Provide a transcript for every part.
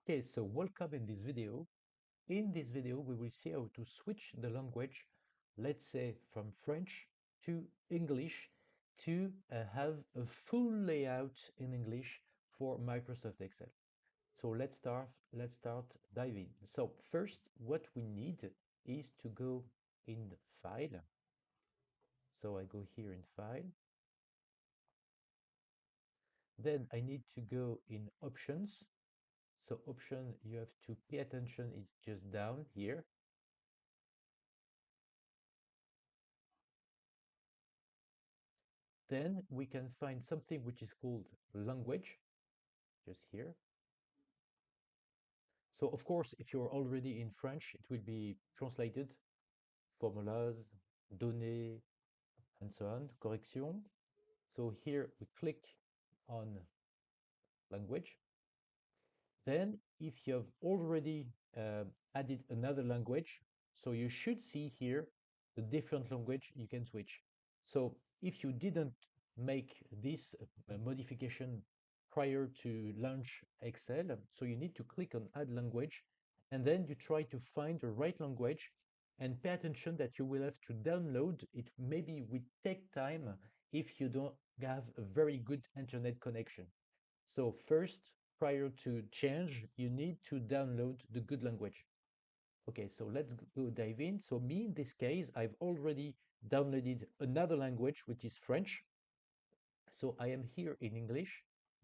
Okay, so welcome in this video. In this video, we will see how to switch the language, let's say from French to English, to have a full layout in English for Microsoft Excel. So let's start diving. So first, what we need is to go in the file. So I go here in file. Then I need to go in options. So option, you have to pay attention, it's just down here. Then we can find something which is called language, just here. So of course, if you're already in French, it will be translated, formulas, données, and so on, correction. So here we click on language. Then if you have already added another language, so you should see here the different language you can switch. So if you didn't make this modification prior to launch Excel, so you need to click on add language, and then you try to find the right language, and pay attention that you will have to download it. Maybe will take time if you don't have a very good internet connection. So first, prior to change, you need to download the good language. Okay, so let's go dive in. So me, in this case, I've already downloaded another language, which is French. So I am here in English.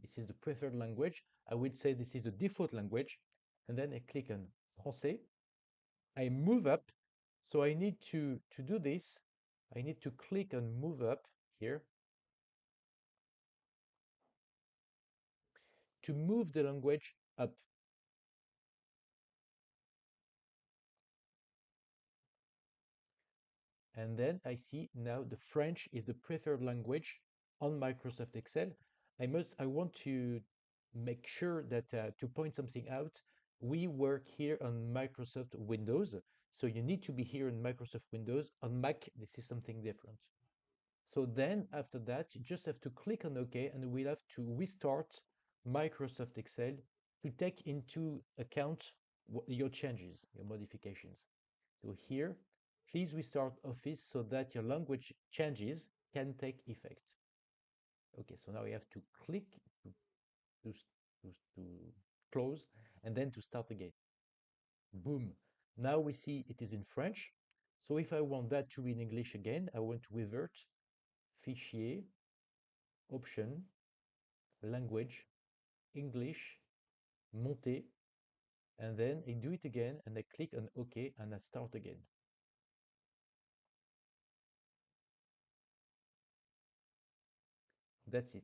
This is the preferred language. I would say this is the default language. And then I click on français. I move up. So I need to do this. I need to click on move up here to move the language up. And then I see now the French is the preferred language on Microsoft Excel. I want to make sure that to point something out, we work here on Microsoft Windows. So you need to be here in Microsoft Windows. On Mac, this is something different. So then after that, you just have to click on OK, and we'll have to restart Microsoft Excel to take into account your changes, your modifications. So here, please restart Office so that your language changes can take effect. Okay, so now you have to click to, to close and then to start again. Boom. Now we see it is in French. So if I want that to be in English again, I want to revert, Fichier, Option, Language, English, Monter, and then I do it again and I click on OK and I start again. That's it.